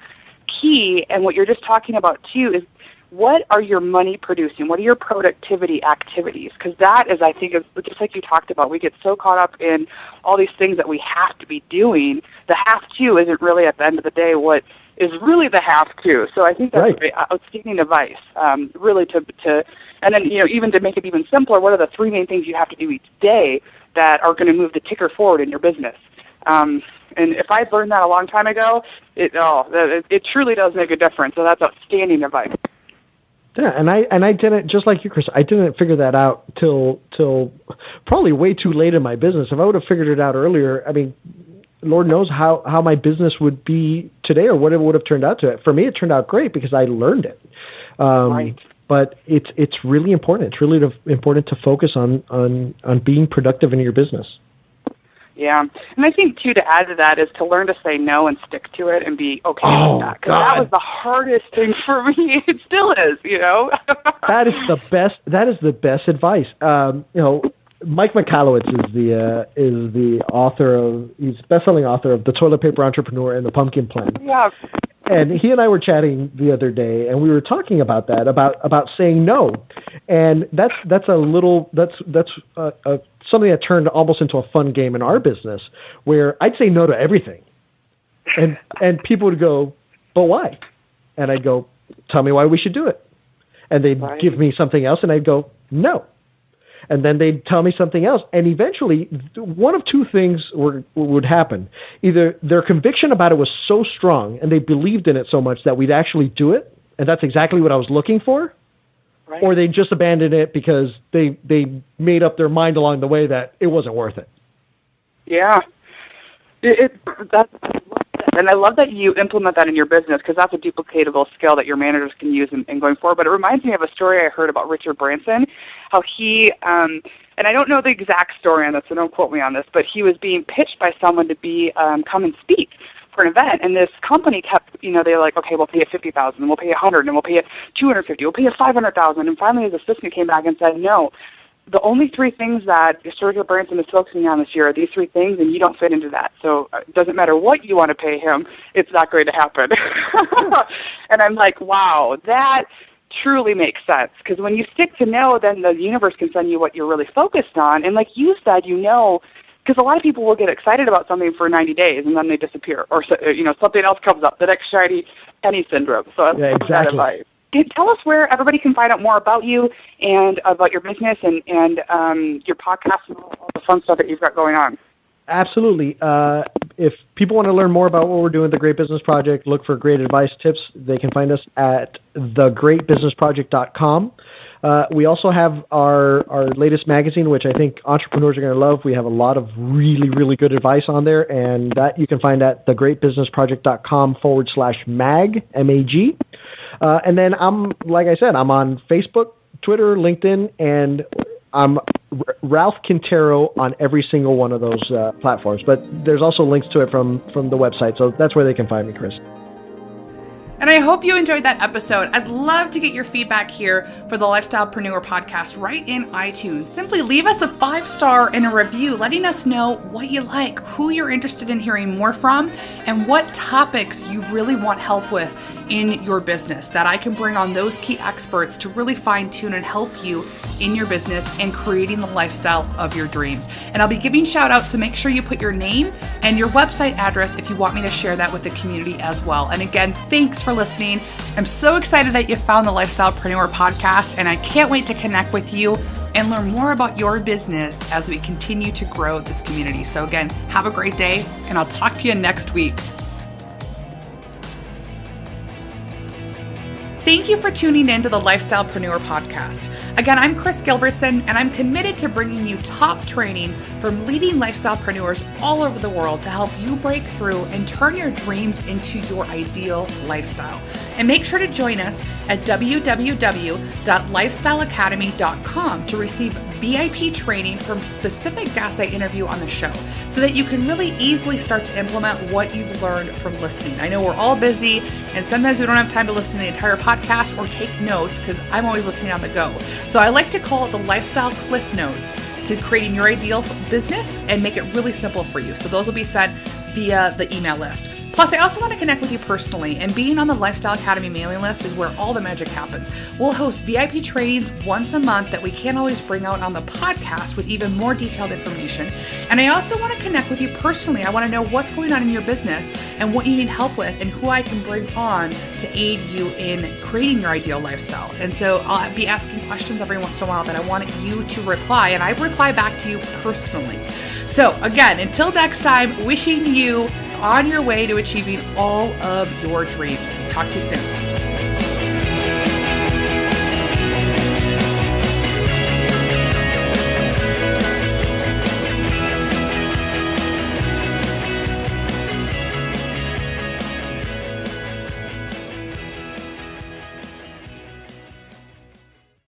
key, and what you're just talking about too is, what are your money producing? What are your productivity activities? Because that is, I think, just like you talked about, we get so caught up in all these things that we have to be doing. The have to isn't really, at the end of the day, what is really the have to. So I think that's right. Outstanding advice, really and then, even to make it even simpler, what are the 3 main things you have to do each day that are going to move the ticker forward in your business? And if I learned that a long time ago, it truly does make a difference. So that's outstanding advice. Yeah, and I didn't, just like you, Kris, I didn't figure that out till probably way too late in my business. If I would have figured it out earlier, I mean, Lord knows how my business would be today, or what it would have turned out to. For me, it turned out great because I learned it. Right. But it's really important. It's really important to focus on being productive in your business. Yeah, and I think, too, to add to that is to learn to say no and stick to it and be okay with that. Because that was the hardest thing for me. It still is, That is the best advice. Mike Michalowicz is the author he's best-selling author of The Toilet Paper Entrepreneur and The Pumpkin Plan. Yeah. And he and I were chatting the other day, and we were talking about that, about saying no, and that's something that turned almost into a fun game in our business, where I'd say no to everything, and people would go, "But why?" And I'd go, "Tell me why we should do it," and they'd give me something else, and I'd go, "No." And then they'd tell me something else. And eventually, one of 2 things would happen. Either their conviction about it was so strong and they believed in it so much that we'd actually do it, and that's exactly what I was looking for, right. Or they'd just abandon it because they made up their mind along the way that it wasn't worth it. Yeah. And I love that you implement that in your business, because that's a duplicatable skill that your managers can use in going forward. But it reminds me of a story I heard about Richard Branson, how he, and I don't know the exact story on this, so don't quote me on this, but he was being pitched by someone to come and speak for an event, and this company kept, they were like, okay, we'll pay you $50,000, and we'll pay you $100,000, and we'll pay you $250,000, we'll pay you $500,000, and finally his assistant came back and said, no. The only 3 things that Richard Branson is focusing on this year are these 3 things, and you don't fit into that. So it doesn't matter what you want to pay him, it's not going to happen. And I'm like, wow, that truly makes sense. Because when you stick to no, then the universe can send you what you're really focused on. And like you said, because a lot of people will get excited about something for 90 days, and then they disappear. Or something else comes up, the next shiny penny syndrome. So that's that advice. Tell us where everybody can find out more about you and about your business and your podcast and all the fun stuff that you've got going on. Absolutely. If people want to learn more about what we're doing at The Great Business Project, look for great advice tips, they can find us at thegreatbusinessproject.com. We also have our latest magazine, which I think entrepreneurs are going to love. We have a lot of really, really good advice on there, and that you can find at thegreatbusinessproject.com/mag, M-A-G. And then like I said, I'm on Facebook, Twitter, LinkedIn, and I'm Ralph Quintero on every single one of those platforms. But there's also links to it from the website, so that's where they can find me, Kris. And I hope you enjoyed that episode. I'd love to get your feedback here for the Lifestylepreneur podcast right in iTunes. Simply leave us a 5-star and a review letting us know what you like, who you're interested in hearing more from, and what topics you really want help with in your business, that I can bring on those key experts to really fine tune and help you in your business and creating the lifestyle of your dreams. And I'll be giving shout outs, so make sure you put your name and your website address if you want me to share that with the community as well. And again, thanks for listening. I'm so excited that you found the Lifestylepreneur podcast, and I can't wait to connect with you and learn more about your business as we continue to grow this community. So again, have a great day, and I'll talk to you next week. Thank you for tuning in to the Lifestylepreneur podcast. Again, I'm Kris Gilbertson, and I'm committed to bringing you top training from leading lifestylepreneurs all over the world to help you break through and turn your dreams into your ideal lifestyle. And make sure to join us at www.lifestyleacademy.com to receive VIP training from specific guests I interview on the show so that you can really easily start to implement what you've learned from listening. I know we're all busy and sometimes we don't have time to listen to the entire podcast or take notes because I'm always listening on the go. So I like to call it the Lifestyle Cliff Notes to creating your ideal business and make it really simple for you. So those will be sent via the email list. Plus, I also want to connect with you personally, and being on the Lifestyle Academy mailing list is where all the magic happens. We'll host VIP trainings once a month that we can't always bring out on the podcast with even more detailed information. And I also want to connect with you personally. I want to know what's going on in your business and what you need help with and who I can bring on to aid you in creating your ideal lifestyle. And so I'll be asking questions every once in a while that I want you to reply, and I reply back to you personally. So again, until next time, wishing you on your way to achieving all of your dreams. Talk to you soon.